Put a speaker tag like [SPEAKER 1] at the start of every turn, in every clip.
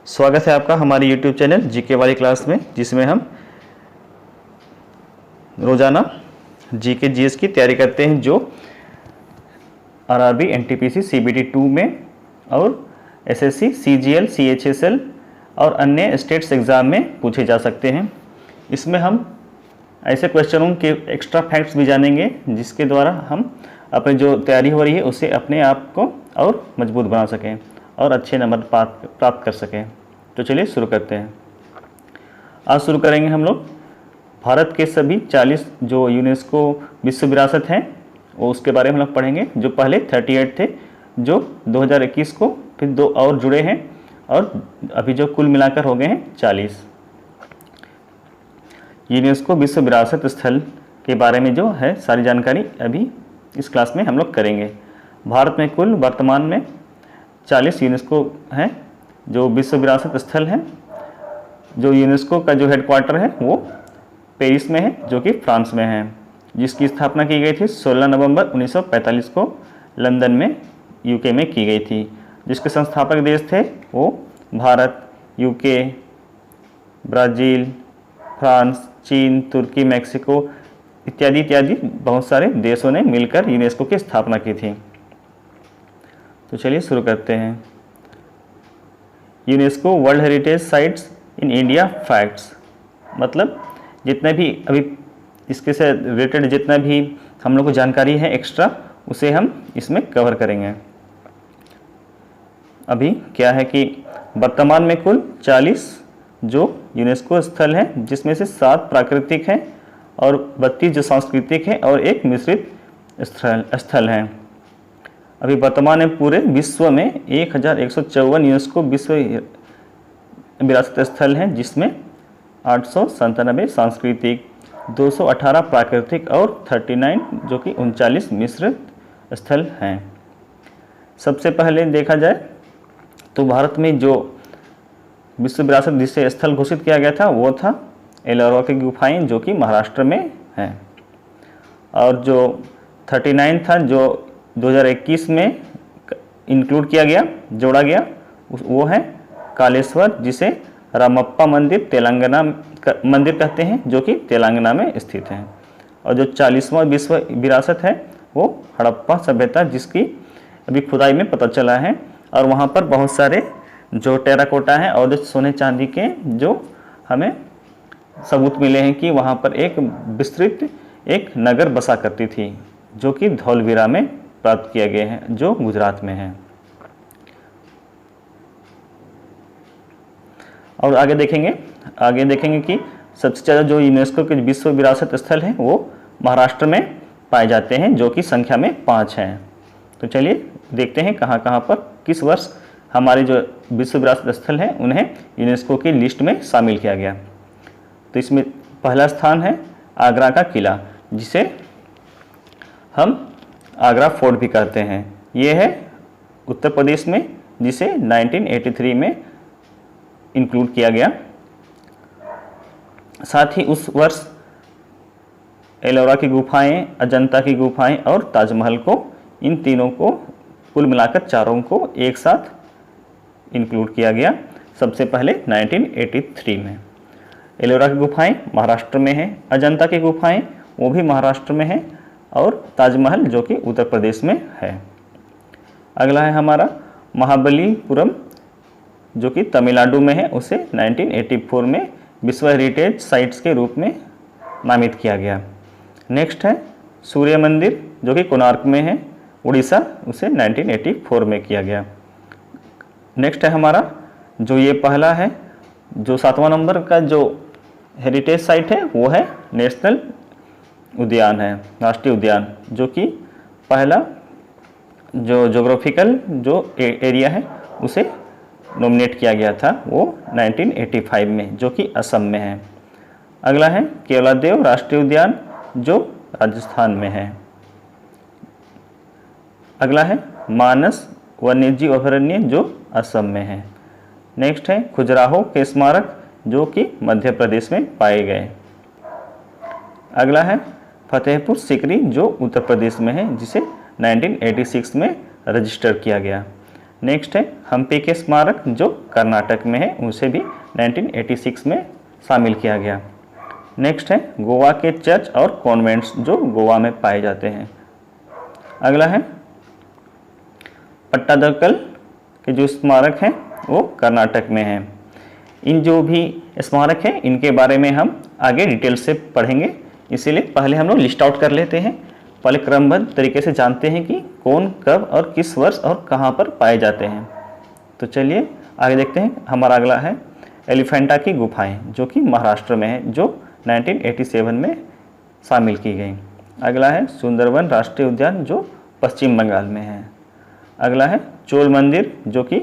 [SPEAKER 1] स्वागत है आपका हमारे YouTube चैनल जीके वाली क्लास में, जिसमें हम रोज़ाना जीके जीएस की तैयारी करते हैं जो आरआरबी एनटीपीसी सीबीटी 2 में और एसएससी सीजीएल सीएचएसएल और अन्य स्टेट्स एग्ज़ाम में पूछे जा सकते हैं। इसमें हम ऐसे क्वेश्चनों के एक्स्ट्रा फैक्ट्स भी जानेंगे जिसके द्वारा हम अपनी जो तैयारी हो रही है उससे अपने आप को और मजबूत बना सकें और अच्छे नंबर प्राप्त कर सकें। तो चलिए शुरू करते हैं। आज शुरू करेंगे हम लोग भारत के सभी 40 जो यूनेस्को विश्व विरासत हैं वो उसके बारे में हम लोग पढ़ेंगे। जो पहले 38 थे, जो 2021 को फिर 2 और जुड़े हैं और अभी जो कुल मिलाकर हो गए हैं 40। यूनेस्को विश्व विरासत स्थल के बारे में जो है सारी जानकारी अभी इस क्लास में हम लोग करेंगे। भारत में कुल वर्तमान में 40 यूनेस्को हैं जो विश्व विरासत स्थल हैं। जो यूनेस्को का जो हेडक्वार्टर है वो पेरिस में है, जो कि फ्रांस में है, जिसकी स्थापना की गई थी 16 नवंबर 1945 को लंदन में यूके में की गई थी। जिसके संस्थापक देश थे वो भारत, यूके, ब्राज़ील, फ्रांस, चीन, तुर्की, मैक्सिको इत्यादि इत्यादि बहुत सारे देशों ने मिलकर यूनेस्को की स्थापना की थी। तो चलिए शुरू करते हैं। UNESCO world heritage sites in India facts, मतलब जितने भी अभी इसके से रिलेटेड जितना भी हम लोग को जानकारी है एक्स्ट्रा, उसे हम इसमें कवर करेंगे। अभी क्या है कि वर्तमान में कुल 40 जो यूनेस्को स्थल हैं, जिसमें से 7 प्राकृतिक हैं और 32 जो सांस्कृतिक हैं और एक मिश्रित स्थल हैं। अभी वर्तमान में पूरे विश्व में 1154 यूनेस्को विश्व विरासत स्थल हैं, जिसमें 897 सांस्कृतिक, 218 प्राकृतिक और 39 जो कि 39 मिश्रित स्थल हैं। सबसे पहले देखा जाए तो भारत में जो विश्व विरासत जिसे स्थल घोषित किया गया था वो था एलोरा की गुफाएं, जो कि महाराष्ट्र में हैं। और जो 39 था जो 2021 में इंक्लूड किया गया, जोड़ा गया, वो है कालेश्वर, जिसे रामप्पा मंदिर तेलंगाना मंदिर कहते हैं, जो कि तेलंगाना में स्थित है। और जो 40वां विश्व विरासत है वो हड़प्पा सभ्यता, जिसकी अभी खुदाई में पता चला है। और वहाँ पर बहुत सारे जो टेराकोटा हैं और जो सोने चांदी के जो हमें सबूत मिले हैं कि वहाँ पर एक विस्तृत एक नगर बसा करती थी, जो कि धौलवीरा में प्राप्त किए गए हैं, जो गुजरात में है। और आगे देखेंगे कि सबसे ज़्यादा जो यूनेस्को के विश्व विरासत स्थल हैं वो महाराष्ट्र में पाए जाते हैं, जो कि संख्या में 5 हैं। तो चलिए देखते हैं कहाँ कहाँ पर किस वर्ष हमारे जो विश्व विरासत स्थल हैं उन्हें यूनेस्को की लिस्ट में शामिल किया गया। तो इसमें पहला स्थान है आगरा का किला, जिसे हम आगरा फोर्ट भी कहते हैं। ये है उत्तर प्रदेश में, जिसे 1983 में इंक्लूड किया गया। साथ ही उस वर्ष एलोरा की गुफाएं, अजंता की गुफाएं और ताजमहल को, इन तीनों को कुल मिलाकर चारों को एक साथ इंक्लूड किया गया सबसे पहले 1983 में। एलोरा की गुफाएं महाराष्ट्र में हैं, अजंता की गुफाएं वो भी महाराष्ट्र में हैं और ताजमहल जो कि उत्तर प्रदेश में है। अगला है हमारा महाबलीपुरम, जो कि तमिलनाडु में है, उसे 1984 में विश्व हेरिटेज साइट्स के रूप में नामित किया गया। नेक्स्ट है सूर्य मंदिर, जो कि कोणार्क में है, उड़ीसा, उसे 1984 में किया गया। नेक्स्ट है हमारा जो ये पहला है, जो 7वां नंबर का जो हेरिटेज साइट है वो है नेशनल उद्यान है, राष्ट्रीय उद्यान, जो कि पहला जो ज्योग्राफिकल जो एरिया है उसे नॉमिनेट किया गया था, वो 1985 में, जो कि असम में है। अगला है केवलादेव राष्ट्रीय उद्यान, जो राजस्थान में है। अगला है मानस वन्यजीव अभयारण्य, जो असम में है। नेक्स्ट है खजुराहो के स्मारक, जो कि मध्य प्रदेश में पाए गए। अगला है फतेहपुर सीकरी, जो उत्तर प्रदेश में है, जिसे 1986 में रजिस्टर किया गया। नेक्स्ट है हम्पी के स्मारक जो कर्नाटक में है, उसे भी 1986 में शामिल किया गया। नेक्स्ट है गोवा के चर्च और कॉन्वेंट्स जो गोवा में पाए जाते हैं। अगला है पट्टादकल के जो स्मारक हैं वो कर्नाटक में हैं। इन जो भी स्मारक हैं इनके बारे में हम आगे डिटेल से पढ़ेंगे, इसीलिए पहले हम लोग लिस्ट आउट कर लेते हैं। पहले क्रमबद्ध तरीके से जानते हैं कि कौन कब और किस वर्ष और कहाँ पर पाए जाते हैं। तो चलिए आगे देखते हैं। हमारा अगला है एलिफेंटा की गुफाएं जो कि महाराष्ट्र में है, जो 1987 में शामिल की गई। अगला है सुंदरवन राष्ट्रीय उद्यान जो पश्चिम बंगाल में है। अगला है चोल मंदिर जो कि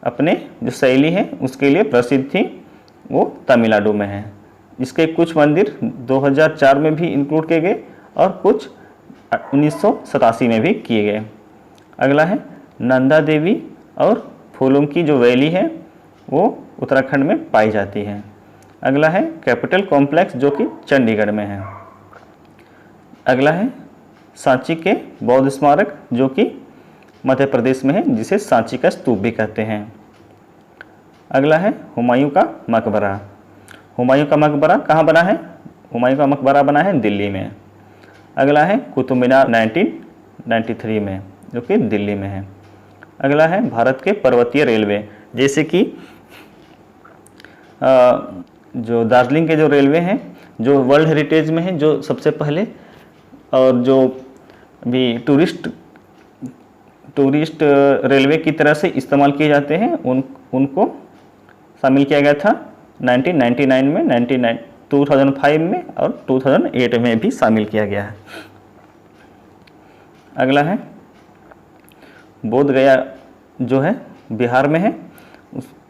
[SPEAKER 1] अपने जो शैली है उसके लिए प्रसिद्ध थी, वो तमिलनाडु में है। इसके कुछ मंदिर 2004 में भी इंक्लूड किए गए और कुछ 1987 में भी किए गए। अगला है नंदा देवी और फूलों की जो वैली है वो उत्तराखंड में पाई जाती है। अगला है कैपिटल कॉम्प्लेक्स जो कि चंडीगढ़ में है। अगला है सांची के बौद्ध स्मारक जो कि मध्य प्रदेश में है, जिसे सांची का स्तूप भी कहते हैं। अगला है हुमायूं का मकबरा। हुमायूं का मकबरा कहाँ बना है? हुमायूं का मकबरा बना है दिल्ली में। अगला है कुतुब मीनार 1993 में जो कि दिल्ली में है। अगला है भारत के पर्वतीय रेलवे, जैसे कि जो दार्जिलिंग के जो रेलवे हैं जो वर्ल्ड हेरिटेज में है, जो सबसे पहले, और जो भी टूरिस्ट रेलवे की तरह से इस्तेमाल किए जाते हैं उनको शामिल किया गया था 1999 में, 2005 में और 2008 में भी शामिल किया गया है। अगला है बोध गया जो है बिहार में है,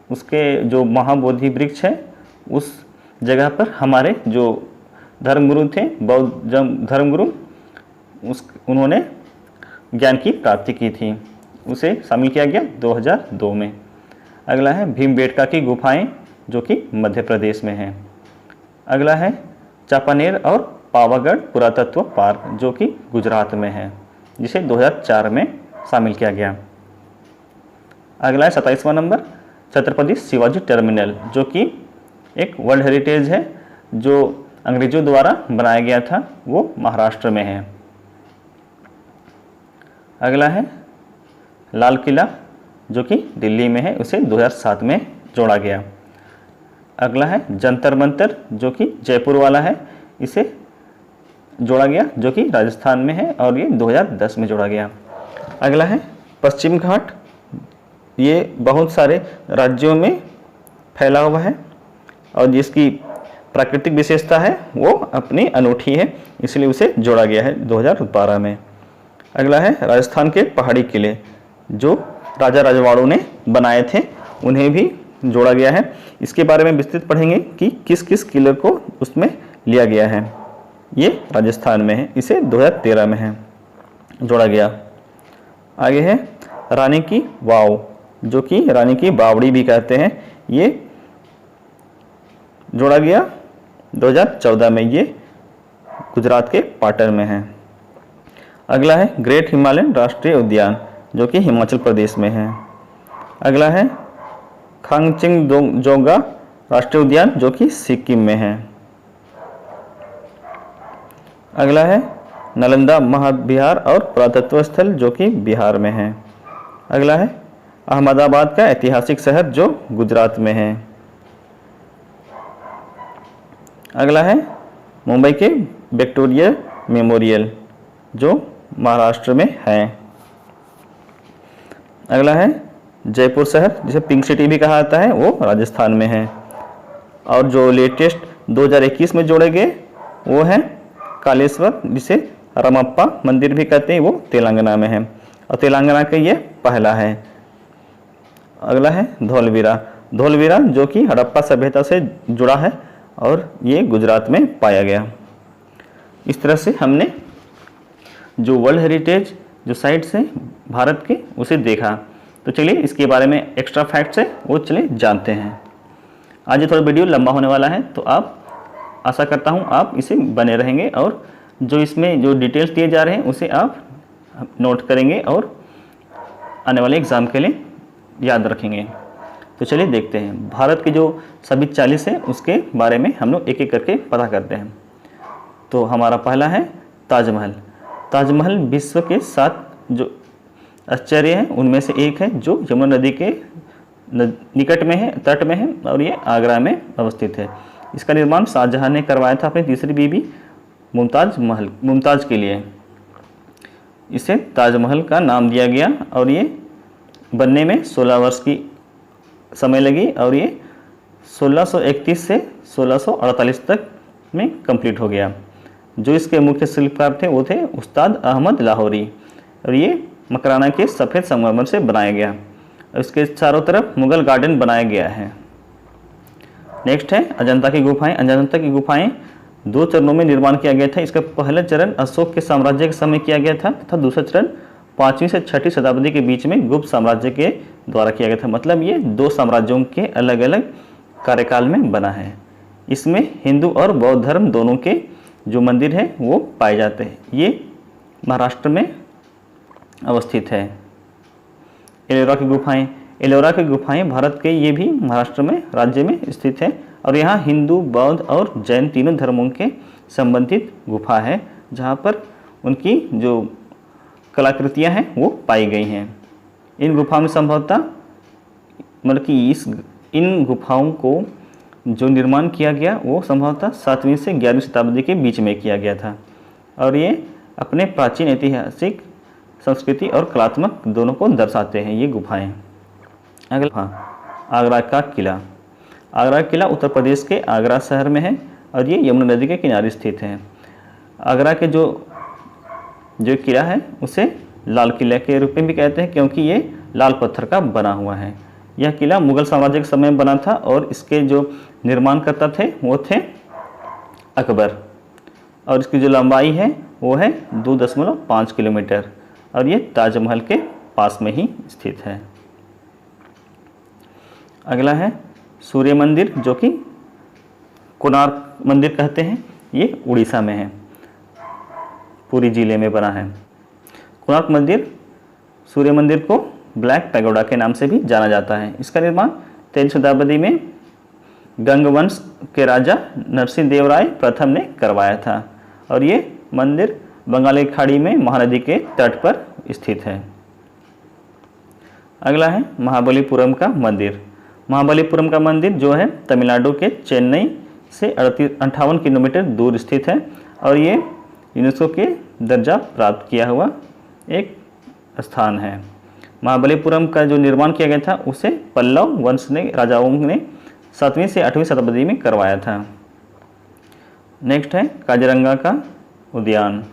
[SPEAKER 1] उसके जो महाबोधि वृक्ष है उस जगह पर हमारे जो धर्मगुरु थे, बौद्ध धर्मगुरु, उन्होंने ज्ञान की प्राप्ति की थी, उसे शामिल किया गया 2002 में। अगला है भीमबेटका की गुफाएं जो कि मध्य प्रदेश में है। अगला है चांपानेर और पावागढ़ पुरातत्व पार्क जो कि गुजरात में है, जिसे 2004 में शामिल किया गया। अगला है 27वां नंबर छत्रपति शिवाजी टर्मिनल जो कि एक वर्ल्ड हेरिटेज है, जो अंग्रेजों द्वारा बनाया गया था, वो महाराष्ट्र में है। अगला है लाल किला जो कि दिल्ली में है, उसे 2007 में जोड़ा गया। अगला है जंतर मंतर जो कि जयपुर वाला है, इसे जोड़ा गया जो कि राजस्थान में है और ये 2010 में जोड़ा गया। अगला है पश्चिम घाट, ये बहुत सारे राज्यों में फैला हुआ है और जिसकी प्राकृतिक विशेषता है वो अपनी अनूठी है, इसलिए उसे जोड़ा गया है 2012 में। अगला है राजस्थान के पहाड़ी किले जो राजा रजवाड़ों ने बनाए थे, उन्हें भी जोड़ा गया है। इसके बारे में विस्तृत पढ़ेंगे कि किस किस किले को उसमें लिया गया है। ये राजस्थान में है, इसे 2013 में है जोड़ा गया। आगे है रानी की वाव जो कि रानी की बावड़ी भी कहते हैं, ये जोड़ा गया 2014 में, ये गुजरात के पाटन में है। अगला है ग्रेट हिमालयन राष्ट्रीय उद्यान जो कि हिमाचल प्रदेश में है। अगला है खांगचिंगजोंगा राष्ट्रीय उद्यान जो कि सिक्किम में है। अगला है नालंदा महाविहार और पुरातत्व स्थल जो कि बिहार में है। अगला है अहमदाबाद का ऐतिहासिक शहर जो गुजरात में है। अगला है मुंबई के विक्टोरिया मेमोरियल जो महाराष्ट्र में है। अगला है जयपुर शहर जिसे पिंक सिटी भी कहा जाता है, वो राजस्थान में है। और जो लेटेस्ट 2021 में जोड़े गए वो है कालेश्वर, जिसे रामप्पा मंदिर भी कहते हैं, वो तेलंगाना में है और तेलंगाना का ये पहला है। अगला है धौलवीरा जो कि हड़प्पा सभ्यता से जुड़ा है और ये गुजरात में पाया गया। इस तरह से हमने जो वर्ल्ड हेरिटेज जो साइट्स हैं भारत के उसे देखा। तो चलिए इसके बारे में एक्स्ट्रा फैक्ट्स है वो चलिए जानते हैं। आज ये थोड़ा वीडियो लंबा होने वाला है, तो आप आशा करता हूँ आप इसे बने रहेंगे और जो इसमें जो डिटेल्स दिए जा रहे हैं उसे आप नोट करेंगे और आने वाले एग्ज़ाम के लिए याद रखेंगे। तो चलिए देखते हैं भारत के जो सभी 40 हैं उसके बारे में हम लोग एक एक करके पता करते हैं। तो हमारा पहला है ताजमहल। ताजमहल विश्व के 7 जो आश्चर्य हैं उनमें से एक है, जो यमुना नदी के निकट में है, तट में है, और ये आगरा में अवस्थित है। इसका निर्माण शाहजहां ने करवाया था अपनी तीसरी बीवी मुमताज़ के लिए। इसे ताजमहल का नाम दिया गया और ये बनने में 16 वर्ष की समय लगी और ये 1631 से 1648 तक में कंप्लीट हो गया। जो इसके मुख्य शिल्पकार थे वो थे उस्ताद अहमद लाहौरी, और ये मकराना के सफ़ेद संगमरमर से बनाया गया। इसके चारों तरफ मुगल गार्डन बनाया गया है। नेक्स्ट है अजंता की गुफाएं। अजंता की गुफाएं 2 चरणों में निर्माण किया गया था। इसका पहला चरण अशोक के साम्राज्य के समय किया गया था तथा दूसरा चरण 5वीं से 6वीं शताब्दी के बीच में गुप्त साम्राज्य के द्वारा किया गया था। मतलब ये 2 साम्राज्यों के अलग अलग कार्यकाल में बना है। इसमें हिंदू और बौद्ध धर्म दोनों के जो मंदिर हैं वो पाए जाते हैं। ये महाराष्ट्र में अवस्थित है। एलोरा की गुफाएं। एलोरा की गुफाएं भारत के ये भी महाराष्ट्र में राज्य में स्थित है और यहाँ हिंदू, बौद्ध और जैन तीनों धर्मों के संबंधित गुफा है, जहाँ पर उनकी जो कलाकृतियाँ हैं वो पाई गई हैं। इन गुफाओं में संभवतः मतलब कि इन गुफाओं को जो निर्माण किया गया वो संभवतः 7वीं से 11वीं शताब्दी के बीच में किया गया था और ये अपने प्राचीन ऐतिहासिक, संस्कृति और कलात्मक दोनों को दर्शाते हैं ये गुफाएं। अगला आगरा का किला। आगरा का किला उत्तर प्रदेश के आगरा शहर में है और ये यमुना नदी के किनारे स्थित है। आगरा के जो किला है उसे लाल किला के रूप में भी कहते हैं क्योंकि ये लाल पत्थर का बना हुआ है। यह किला मुगल साम्राज्य के समय में बना था और इसके जो निर्माणकर्ता थे वो थे अकबर, और इसकी जो लंबाई है वो है 2.5 किलोमीटर और ये ताजमहल के पास में ही स्थित है। अगला है सूर्य मंदिर, जो कि कोणार्क मंदिर कहते हैं। ये उड़ीसा में है, पुरी जिले में बना है। कोणार्क मंदिर सूर्य मंदिर को ब्लैक पैगोडा के नाम से भी जाना जाता है। इसका निर्माण 13वीं शताब्दी में गंगवंश के राजा नरसिंह देव राय प्रथम ने करवाया था और ये मंदिर बंगाल की खाड़ी में महानदी के तट पर स्थित है। अगला है महाबलीपुरम का मंदिर। महाबलीपुरम का मंदिर जो है तमिलनाडु के चेन्नई से 58 किलोमीटर दूर स्थित है और ये यूनेस्को के दर्जा प्राप्त किया हुआ एक स्थान है। महाबलीपुरम का जो निर्माण किया गया था उसे पल्लव वंश ने राजाओं ने 7वीं से 8वीं शताब्दी में करवाया था। नेक्स्ट है काजीरंगा का उद्यान।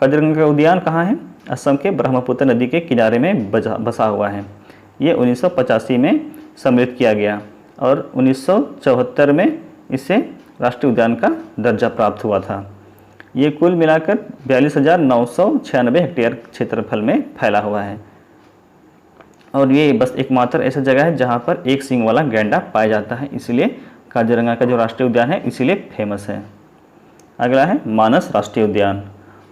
[SPEAKER 1] काजीरंगा का उद्यान कहाँ है? असम के ब्रह्मपुत्र नदी के किनारे में बसा हुआ है। ये 1985 में सम्मिलित किया गया और 1974 में इसे राष्ट्रीय उद्यान का दर्जा प्राप्त हुआ था। ये कुल मिलाकर 42,996 हेक्टेयर क्षेत्रफल में फैला हुआ है और ये बस एकमात्र ऐसा जगह है जहाँ पर एक सींग वाला गैंडा पाया जाता है, इसलिए काजीरंगा का जो राष्ट्रीय उद्यान है इसीलिए फेमस है। अगला है मानस राष्ट्रीय उद्यान।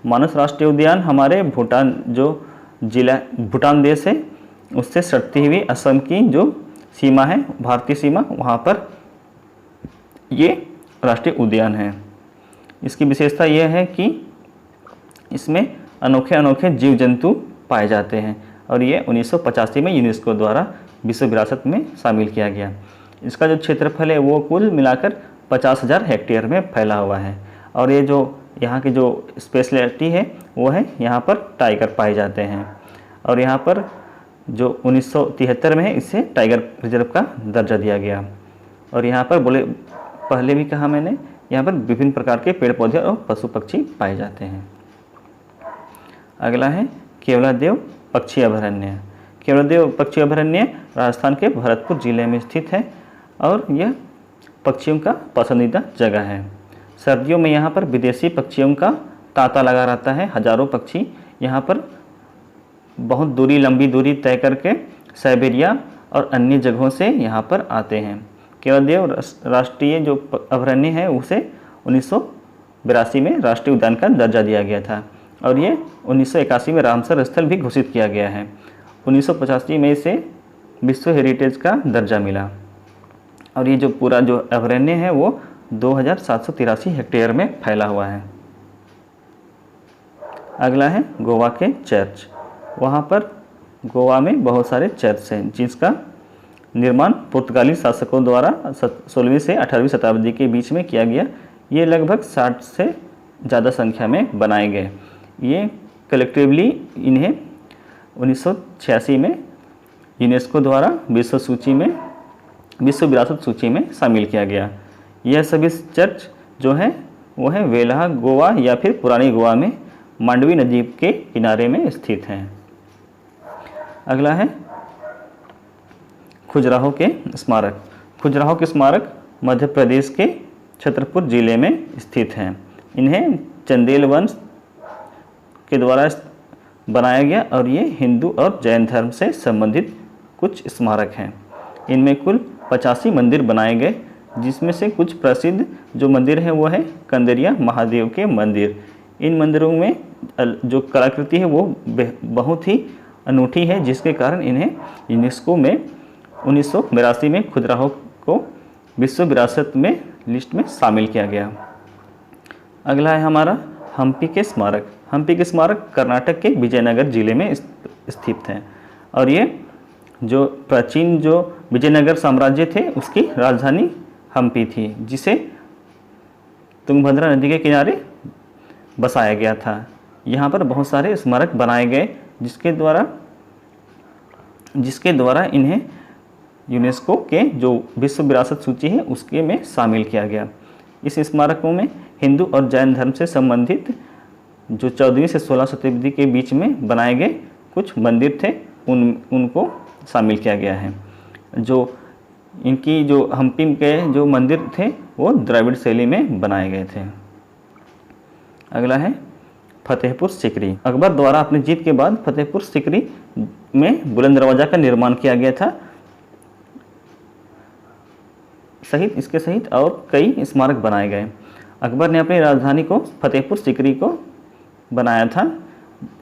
[SPEAKER 1] मानस राष्ट्रीय उद्यान हमारे भूटान जो जिला भूटान देश है उससे सटती हुई असम की जो सीमा है, भारतीय सीमा, वहाँ पर ये राष्ट्रीय उद्यान है। इसकी विशेषता यह है कि इसमें अनोखे अनोखे जीव जंतु पाए जाते हैं और ये 1985 में यूनेस्को द्वारा विश्व विरासत में शामिल किया गया। इसका जो क्षेत्रफल है वो कुल मिलाकर 50,000 हेक्टेयर में फैला हुआ है और ये जो यहाँ की जो स्पेशलिटी है वो है यहाँ पर टाइगर पाए जाते हैं और यहाँ पर जो 1973 में है इसे टाइगर रिजर्व का दर्जा दिया गया और यहाँ पर पहले भी कहा मैंने, यहाँ पर विभिन्न प्रकार के पेड़ पौधे और पशु पक्षी पाए जाते हैं। अगला है केवलादेव पक्षी अभयारण्य। केवलादेव पक्षी अभयारण्य राजस्थान के भरतपुर जिले में स्थित है और यह पक्षियों का पसंदीदा जगह है। सर्दियों में यहाँ पर विदेशी पक्षियों का तांता लगा रहता है। हजारों पक्षी यहाँ पर बहुत लंबी दूरी तय करके साइबेरिया और अन्य जगहों से यहाँ पर आते हैं। केवलादेव राष्ट्रीय जो अभयारण्य है उसे 1982 में राष्ट्रीय उद्यान का दर्जा दिया गया था और ये 1981 में रामसर स्थल भी घोषित किया गया है 1985 में इसे विश्व हेरिटेज का दर्जा मिला। और ये जो पूरा जो अभयारण्य है वो 2783 हेक्टेयर में फैला हुआ है। अगला है गोवा के चर्च। वहाँ पर गोवा में बहुत सारे चर्च हैं जिसका निर्माण पुर्तगाली शासकों द्वारा 16वीं से 18वीं शताब्दी के बीच में किया गया। ये लगभग 60 से ज़्यादा संख्या में बनाए गए। ये कलेक्टिवली इन्हें 1986 में यूनेस्को द्वारा विश्व विरासत सूची में शामिल किया गया। यह सभी चर्च जो हैं वो है वेल्हा गोवा या फिर पुरानी गोवा में मांडवी नदी के किनारे में स्थित हैं। अगला है खजुराहो के स्मारक। खजुराहो के स्मारक मध्य प्रदेश के छतरपुर जिले में स्थित हैं। इन्हें चंदेल वंश के द्वारा बनाया गया और ये हिंदू और जैन धर्म से संबंधित कुछ स्मारक हैं। इनमें कुल 85 मंदिर बनाए गए, जिसमें से कुछ प्रसिद्ध जो मंदिर है वो है कंदरिया महादेव के मंदिर। इन मंदिरों में जो कलाकृति है वो बहुत ही अनूठी है, जिसके कारण इन्हें यूनेस्को में 1982 में खजुराहो को विश्व विरासत में लिस्ट में शामिल किया गया। अगला है हमारा हम्पी के स्मारक। हम्पी के स्मारक कर्नाटक के विजयनगर जिले में स्थित हैं और ये जो प्राचीन जो विजयनगर साम्राज्य थे उसकी राजधानी हम्पी थी, जिसे तुंगभद्रा नदी के किनारे बसाया गया था। यहाँ पर बहुत सारे स्मारक बनाए गए जिसके द्वारा इन्हें यूनेस्को के जो विश्व विरासत सूची है उसके में शामिल किया गया। इस स्मारकों में हिंदू और जैन धर्म से संबंधित जो 14वीं से 16 शताब्दी के बीच में बनाए गए कुछ मंदिर थे उनको शामिल किया गया है। जो इनकी जो हम्पी के जो मंदिर थे वो द्रविड़ शैली में बनाए गए थे। अगला है फतेहपुर सीकरी। अकबर द्वारा अपनी जीत के बाद फतेहपुर सीकरी में बुलंद दरवाजा का निर्माण किया गया था। इसके सहित और कई स्मारक बनाए गए। अकबर ने अपनी राजधानी को फतेहपुर सीकरी को बनाया था।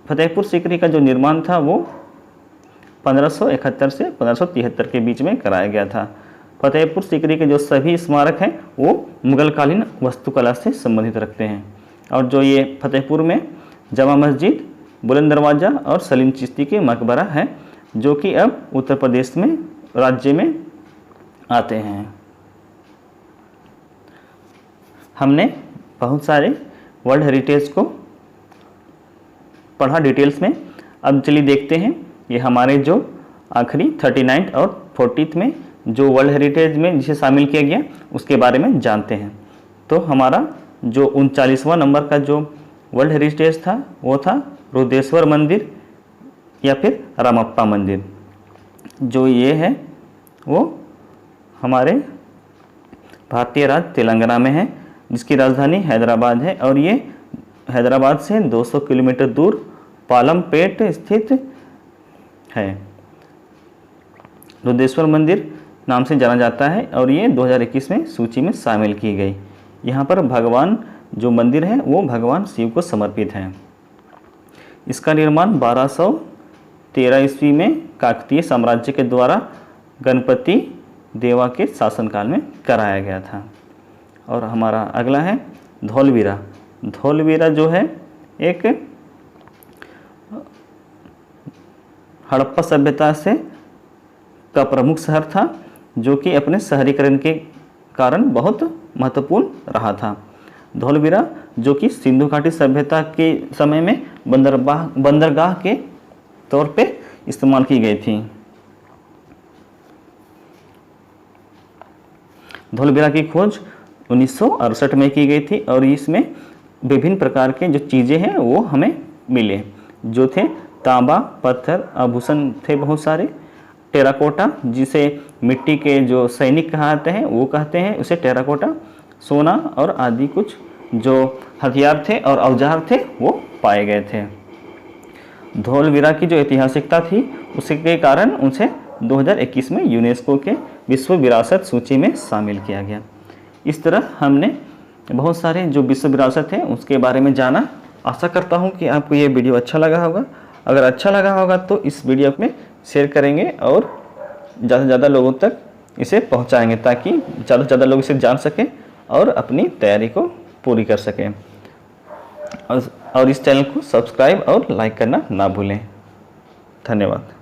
[SPEAKER 1] फतेहपुर सीकरी का जो निर्माण था वो 1571 से 1573 के बीच में कराया गया था। फतेहपुर सीकरी के जो सभी स्मारक हैं वो मुगलकालीन वास्तुकला से संबंधित रखते हैं। और जो ये फतेहपुर में जमा मस्जिद, बुलंद दरवाज़ा और सलीम चिश्ती के मकबरा है, जो कि अब उत्तर प्रदेश में राज्य में आते हैं। हमने बहुत सारे वर्ल्ड हेरिटेज को पढ़ा डिटेल्स में। अब चलिए देखते हैं ये हमारे जो आखिरी 39 और 40 में जो वर्ल्ड हेरिटेज में जिसे शामिल किया गया उसके बारे में जानते हैं। तो हमारा जो 39वां नंबर का जो वर्ल्ड हेरिटेज था वो था रुद्रेश्वर मंदिर या फिर रामप्पा मंदिर। जो ये है वो हमारे भारतीय राज्य तेलंगाना में है, जिसकी राजधानी हैदराबाद है और ये हैदराबाद से 200 किलोमीटर दूर पालमपेट स्थित है। रुद्रेश्वर मंदिर नाम से जाना जाता है और ये 2021 में सूची में शामिल की गई। यहाँ पर भगवान जो मंदिर है वो भगवान शिव को समर्पित है। इसका निर्माण 1213 ईस्वी में काकतीय साम्राज्य के द्वारा गणपति देवा के शासनकाल में कराया गया था। और हमारा अगला है धौलवीरा। धौलवीरा जो है एक हड़प्पा सभ्यता से का प्रमुख शहर था, जो कि अपने शहरीकरण के कारण बहुत महत्वपूर्ण रहा था। धौलवीरा जो कि सिंधु घाटी सभ्यता के समय में बंदरगाह के तौर पे इस्तेमाल की गई थी। धौलवीरा की खोज 1968 में की गई थी और इसमें विभिन्न प्रकार के जो चीज़ें हैं वो हमें मिले, जो थे तांबा, पत्थर, आभूषण थे बहुत सारे, टेराकोटा जिसे मिट्टी के जो सैनिक कहते हैं वो कहते हैं उसे टेराकोटा, सोना और आदि कुछ जो हथियार थे और औजार थे वो पाए गए थे। धौलवीरा की जो ऐतिहासिकता थी उसके कारण उसे 2021 में यूनेस्को के विश्व विरासत सूची में शामिल किया गया। इस तरह हमने बहुत सारे जो विश्व विरासत है उसके बारे में जाना। आशा करता हूँ कि आपको ये वीडियो अच्छा लगा होगा। अगर अच्छा लगा होगा तो इस वीडियो में शेयर करेंगे और ज़्यादा से ज़्यादा लोगों तक इसे पहुंचाएंगे, ताकि ज़्यादा से ज़्यादा लोग इसे जान सकें और अपनी तैयारी को पूरी कर सकें। और इस चैनल को सब्सक्राइब और लाइक करना ना भूलें। धन्यवाद।